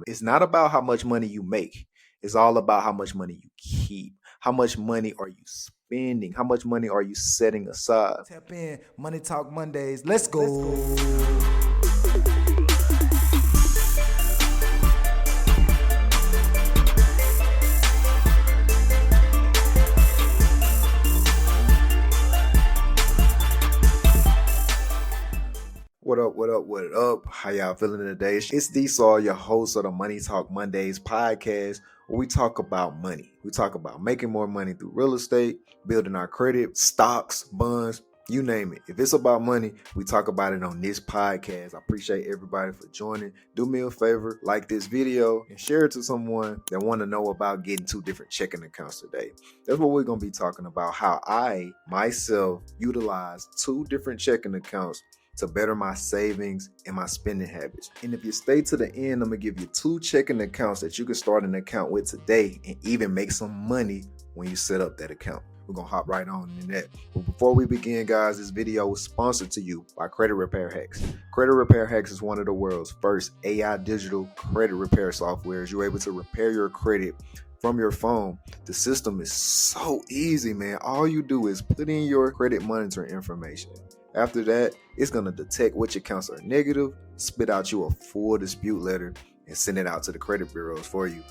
It's not about how much money you make. It's all about how much money you keep. How much money are you spending? How much money are you setting aside? Tap in, Money Talk Mondays. Let's go. What up, what up, what up? How y'all feeling today? It's D Saul, your host of the Money Talk Mondays podcast, where we talk about money. We talk about making more money through real estate, building our credit, stocks, bonds, you name it. If it's about money, we talk about it on this podcast. I appreciate everybody for joining. Do me a favor, like this video and share it to someone that want to know about getting 2 different checking accounts today. That's what we're going to be talking about, how I, myself, utilize 2 different checking accounts to better my savings and my spending habits. And if you stay to the end, I'm gonna give you 2 checking accounts that you can start an account with today and even make some money when you set up that account. We're gonna hop right on in that. But before we begin, guys, this video was sponsored to you by Credit Repair Hacks. Credit Repair Hacks is one of the world's first AI digital credit repair softwares. You're able to repair your credit from your phone. The system is so easy, man. All you do is put in your credit monitoring information. After that, it's going to detect which accounts are negative, spit out you a full dispute letter, and send it out to the credit bureaus for you,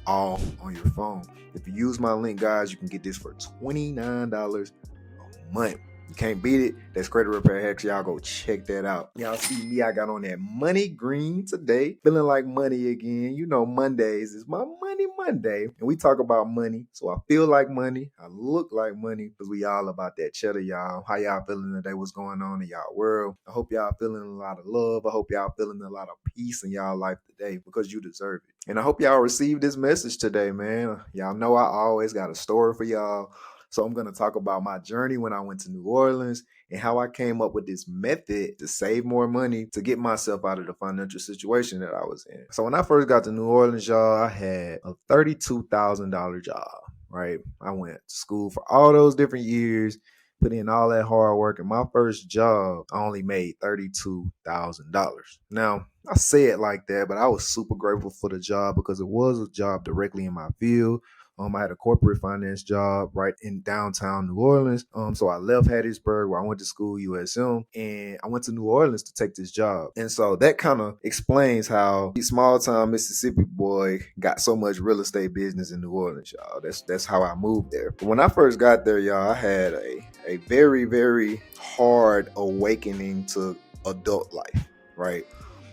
all on your phone. If you use my link, guys, you can get this for $29 a month. You can't beat it. That's Credit Repair Hacks. Y'all go check that out. Y'all see me, I got on that money green today. Feeling like money again. You know, Mondays is my money Monday. And we talk about money. So I feel like money. I look like money because we all about that cheddar, y'all. How y'all feeling today? What's going on in y'all world? I hope y'all feeling a lot of love. I hope y'all feeling a lot of peace in y'all life today because you deserve it. And I hope y'all receive this message today, man. Y'all know I always got a story for y'all. So I'm going to talk about my journey when I went to New Orleans and how I came up with this method to save more money to get myself out of the financial situation that I was in. So when I first got to New Orleans, y'all, I had a $32,000 job, right? I went to school for all those different years, put in all that hard work. And my first job, I only made $32,000. Now, I say it like that, but I was super grateful for the job because it was a job directly in my field. I had a corporate finance job right in downtown New Orleans. So I left Hattiesburg where I went to school, USM, and I went to New Orleans to take this job. And so that kind of explains how the small town Mississippi boy got so much real estate business in New Orleans, y'all. That's how I moved there. But when I first got there, y'all, I had a very, very hard awakening to adult life, right?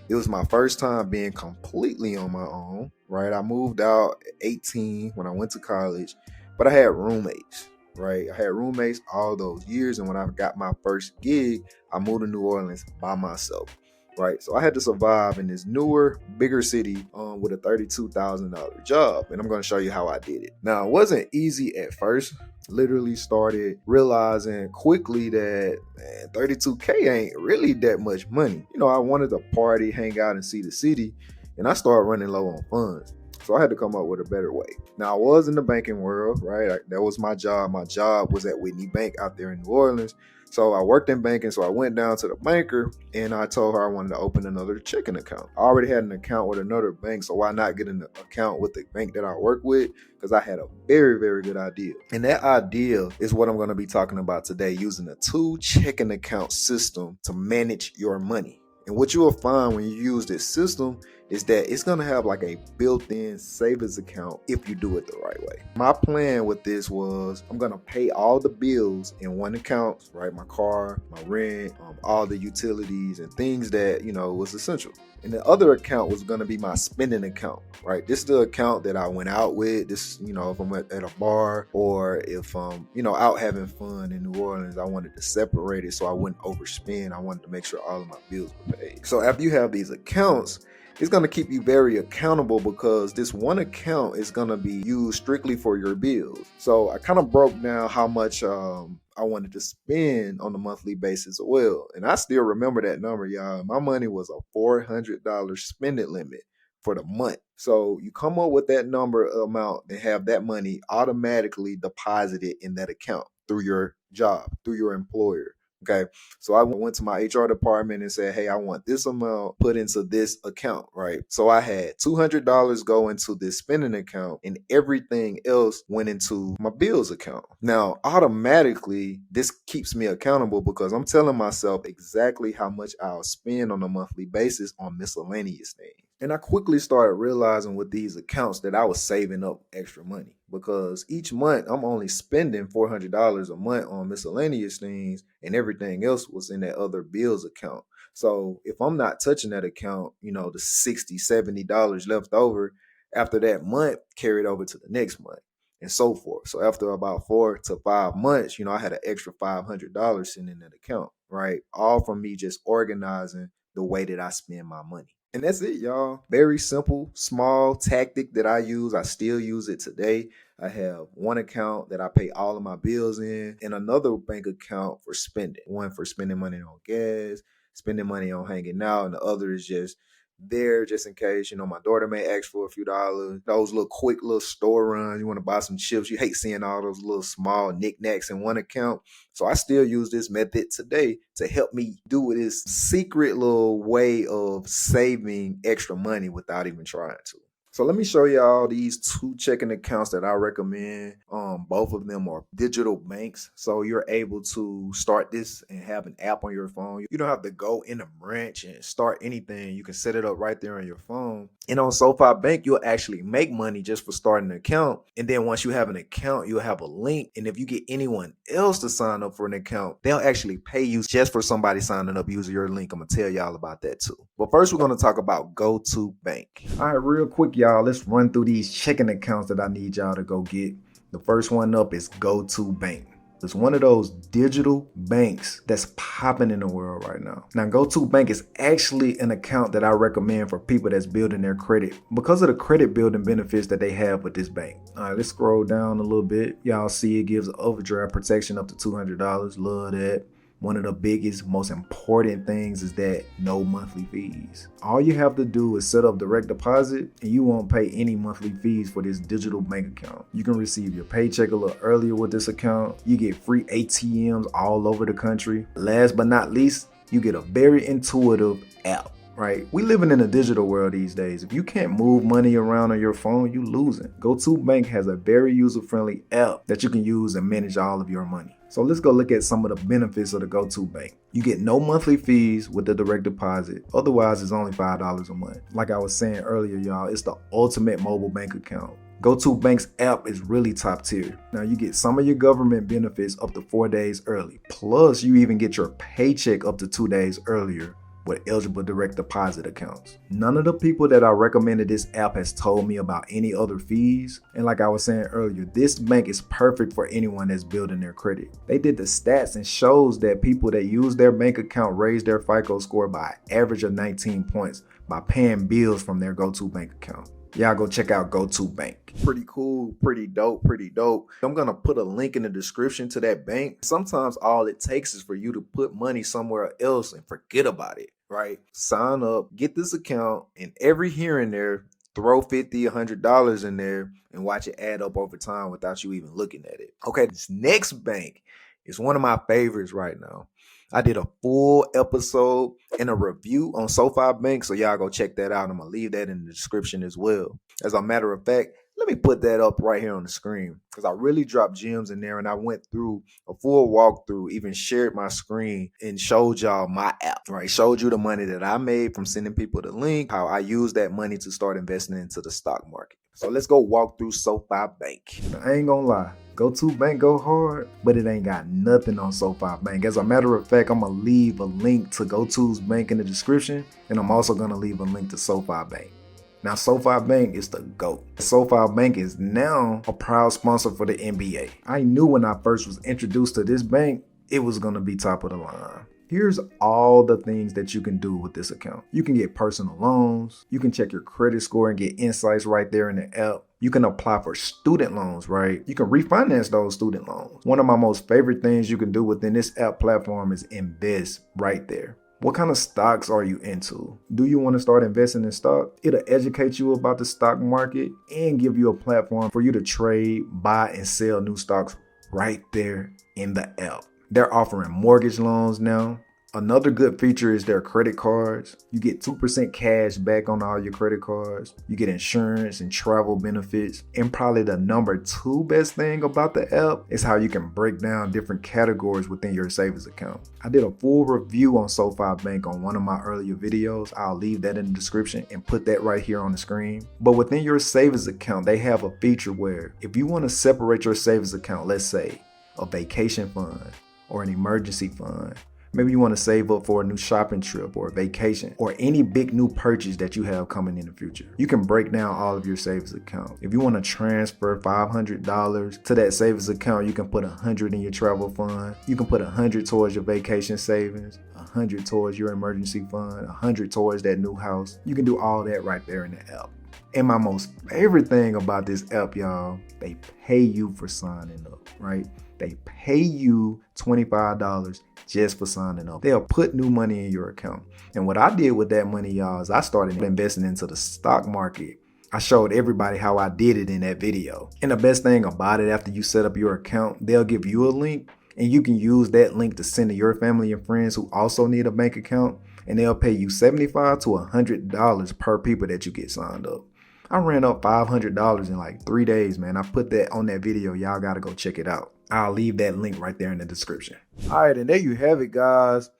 It was my first time being completely on my own, right? I moved out at 18 when I went to college, but I had roommates, right? I had roommates all those years, and when I got my first gig, I moved to New Orleans by myself, right? So I had to survive in this newer, bigger city with a $32,000 job, and I'm going to show you how I did it. Now, it wasn't easy at first. Literally started realizing quickly that, man, 32K ain't really that much money. You know, I wanted to party, hang out, and see the city, and I started running low on funds. So I had to come up with a better way. Now, I was in the banking world, right? That was my job. My job was at Whitney Bank out there in New Orleans. So I worked in banking, so I went down to the banker and I told her I wanted to open another checking account. I already had an account with another bank, so why not get an account with the bank that I work with? Because I had a very, very good idea. And that idea is what I'm going to be talking about today, using a 2 checking account system to manage your money. And what you will find when you use this system is that it's going to have like a built-in savings account if you do it the right way. My plan with this was I'm going to pay all the bills in one account, right? My car, my rent, all the utilities and things that, you know, was essential. And the other account was going to be my spending account, right? This is the account that I went out with. This, you know, if I'm at a bar or if I'm, you know, out having fun in New Orleans, I wanted to separate it so I wouldn't overspend. I wanted to make sure all of my bills were paid. So after you have these accounts, it's going to keep you very accountable because this one account is going to be used strictly for your bills. So I kind of broke down how much I wanted to spend on a monthly basis as well. And I still remember that number, y'all. My money was a $400 spending limit for the month. So you come up with that number amount and have that money automatically deposited in that account through your job, through your employer. Okay. So I went to my HR department and said, hey, I want this amount put into this account, right? So I had $200 go into this spending account and everything else went into my bills account. Now, automatically, this keeps me accountable because I'm telling myself exactly how much I'll spend on a monthly basis on miscellaneous things. And I quickly started realizing with these accounts that I was saving up extra money because each month I'm only spending $400 a month on miscellaneous things and everything else was in that other bills account. So if I'm not touching that account, the $60, $70 left over after that month carried over to the next month and so forth. So after about 4 to 5 months, I had an extra $500 sitting in that account, right? All from me just organizing the way that I spend my money. And that's it, y'all. Very simple, small tactic that I use. I still use it today. I have one account that I pay all of my bills in and another bank account for spending. One for spending money on gas, spending money on hanging out, and the other is just there just in case, my daughter may ask for a few dollars. Those little quick little store runs. You want to buy some chips. You hate seeing all those little small knickknacks in one account. So I still use this method today to help me do this secret little way of saving extra money without even trying to. So let me show y'all these two checking accounts that I recommend. Both of them are digital banks. So you're able to start this and have an app on your phone. You don't have to go in a branch and start anything. You can set it up right there on your phone. And on SoFi Bank, you'll actually make money just for starting an account. And then once you have an account, you'll have a link. And if you get anyone else to sign up for an account, they'll actually pay you just for somebody signing up using your link. I'm going to tell y'all about that too. But first, we're going to talk about GoTo Bank. All right, real quick, y'all, let's run through these checking accounts that I need y'all to go get. The first one up is GoTo Bank. It's one of those digital banks that's popping in the world right now. Now, GoTo Bank is actually an account that I recommend for people that's building their credit because of the credit building benefits that they have with this bank. All right, let's scroll down a little bit. Y'all see it gives overdraft protection up to $200. Love that. One of the biggest, most important things is that no monthly fees. All you have to do is set up direct deposit and you won't pay any monthly fees for this digital bank account. You can receive your paycheck a little earlier with this account. You get free ATMs all over the country. Last but not least, you get a very intuitive app. Right? We living in a digital world these days. If you can't move money around on your phone, you losing. GoTo Bank has a very user-friendly app that you can use and manage all of your money. So let's go look at some of the benefits of the GoTo Bank. You get no monthly fees with the direct deposit. Otherwise, it's only $5 a month. Like I was saying earlier, y'all, it's the ultimate mobile bank account. GoTo Bank's app is really top tier. Now you get some of your government benefits up to 4 days early. Plus, you even get your paycheck up to 2 days earlier with eligible direct deposit accounts. None of the people that I recommended this app has told me about any other fees. And like I was saying earlier, this bank is perfect for anyone that's building their credit. They did the stats and shows that people that use their bank account raise their FICO score by an average of 19 points by paying bills from their GoTo Bank account. Y'all go check out GoTo Bank. Pretty cool, pretty dope, pretty dope. I'm going to put a link in the description to that bank. Sometimes all it takes is for you to put money somewhere else and forget about it, right? Sign up, get this account, and every here and there, throw $50, $100 in there and watch it add up over time without you even looking at it. Okay, this next bank is one of my favorites right now. I did a full episode and a review on SoFi Bank, so y'all go check that out. I'm going to leave that in the description as well. As a matter of fact, let me put that up right here on the screen because I really dropped gems in there and I went through a full walkthrough, even shared my screen and showed y'all my app, right? Showed you the money that I made from sending people the link, how I used that money to start investing into the stock market. So let's go walk through SoFi Bank. I ain't gonna lie. GoTo Bank go hard, but it ain't got nothing on SoFi Bank. As a matter of fact, I'm going to leave a link to GoTo's Bank in the description, and I'm also going to leave a link to SoFi Bank. Now, SoFi Bank is the GOAT. SoFi Bank is now a proud sponsor for the NBA. I knew when I first was introduced to this bank, it was going to be top of the line. Here's all the things that you can do with this account. You can get personal loans. You can check your credit score and get insights right there in the app. You can apply for student loans, right? You can refinance those student loans. One of my most favorite things you can do within this app platform is invest right there. What kind of stocks are you into? Do you want to start investing in stock? It'll educate you about the stock market and give you a platform for you to trade, buy, and sell new stocks right there in the app. They're offering mortgage loans now. Another good feature is their credit cards. You get 2% cash back on all your credit cards. You get insurance and travel benefits. And probably the number 2 best thing about the app is how you can break down different categories within your savings account. I did a full review on SoFi Bank on one of my earlier videos. I'll leave that in the description and put that right here on the screen. But within your savings account, they have a feature where if you want to separate your savings account, let's say a vacation fund or an emergency fund, maybe you want to save up for a new shopping trip or a vacation or any big new purchase that you have coming in the future. You can break down all of your savings account. If you want to transfer $500 to that savings account, you can put $100 in your travel fund. You can put $100 towards your vacation savings, $100 towards your emergency fund, $100 towards that new house. You can do all that right there in the app. And my most favorite thing about this app, y'all, they pay you for signing up, right? They pay you $25 just for signing up. They'll put new money in your account. And what I did with that money, y'all, is I started investing into the stock market. I showed everybody how I did it in that video. And the best thing about it, after you set up your account, they'll give you a link and you can use that link to send to your family and friends who also need a bank account. And they'll pay you $75 to $100 per people that you get signed up. I ran up $500 in like 3 days, man. I put that on that video. Y'all got to go check it out. I'll leave that link right there in the description. All right, and there you have it, guys.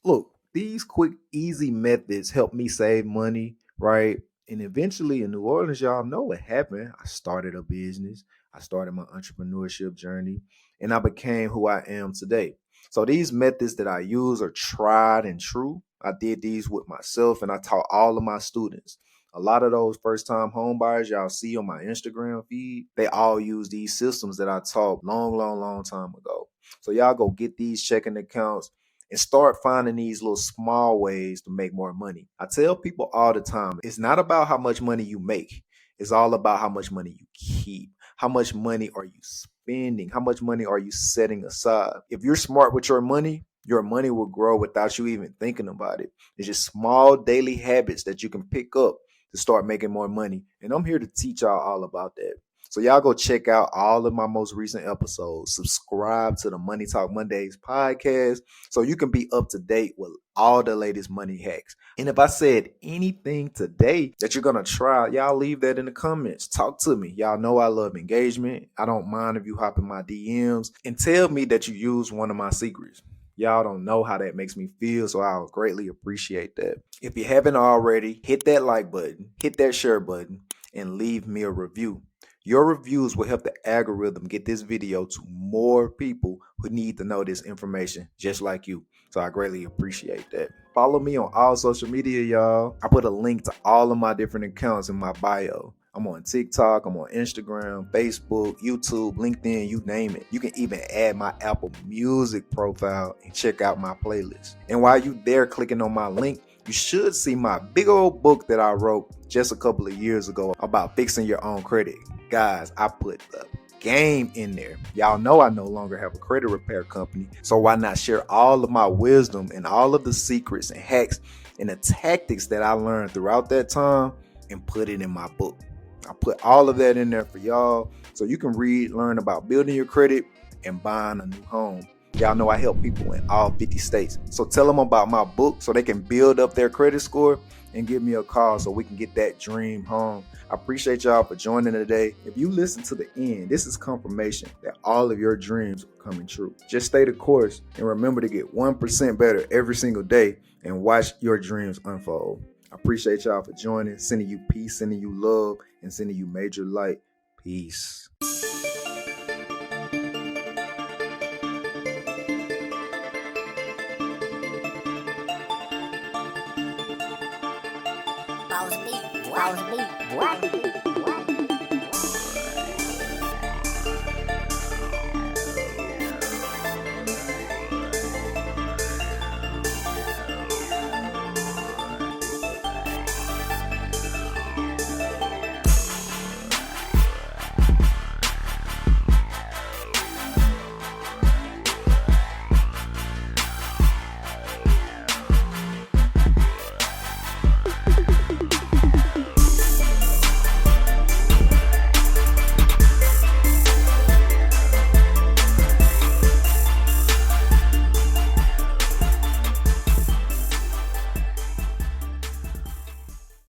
Look, these quick, easy methods help me save money, right? And eventually in New Orleans, y'all know what happened. I started a business. I started my entrepreneurship journey, and I became who I am today. So these methods that I use are tried and true. I did these with myself, and I taught all of my students. A lot of those first-time home buyers y'all see on my Instagram feed, they all use these systems that I taught long time ago. So y'all go get these checking accounts and start finding these little small ways to make more money. I tell people all the time, it's not about how much money you make. It's all about how much money you keep. How much money are you spending? How much money are you setting aside? If you're smart with your money will grow without you even thinking about it. It's just small daily habits that you can pick up to start making more money. And I'm here to teach y'all all about that. So y'all go check out all of my most recent episodes. Subscribe to the Money Talk Mondays podcast so you can be up to date with all the latest money hacks. And if I said anything today that you're going to try, y'all leave that in the comments. Talk to me. Y'all know I love engagement. I don't mind if you hop in my DMs and tell me that you use one of my secrets. Y'all don't know how that makes me feel, so I'll greatly appreciate that. If you haven't already, hit that like button, hit that share button, and leave me a review. Your reviews will help the algorithm get this video to more people who need to know this information just like you. So I greatly appreciate that. Follow me on all social media, y'all. I put a link to all of my different accounts in my bio. I'm on TikTok, I'm on Instagram, Facebook, YouTube, LinkedIn, you name it. You can even add my Apple Music profile and check out my playlist. And while you there clicking on my link, you should see my big old book that I wrote just a couple of years ago about fixing your own credit. Guys, I put the game in there. Y'all know I no longer have a credit repair company, so why not share all of my wisdom and all of the secrets and hacks and the tactics that I learned throughout that time and put it in my book. I put all of that in there for y'all so you can learn about building your credit and buying a new home. Y'all know I help people in all 50 states. So tell them about my book so they can build up their credit score and give me a call so we can get that dream home. I appreciate y'all for joining today. If you listen to the end, this is confirmation that all of your dreams are coming true. Just stay the course and remember to get 1% better every single day and watch your dreams unfold. I appreciate y'all for joining, sending you peace, sending you love, and sending you major light. Peace. Boss beat, boy.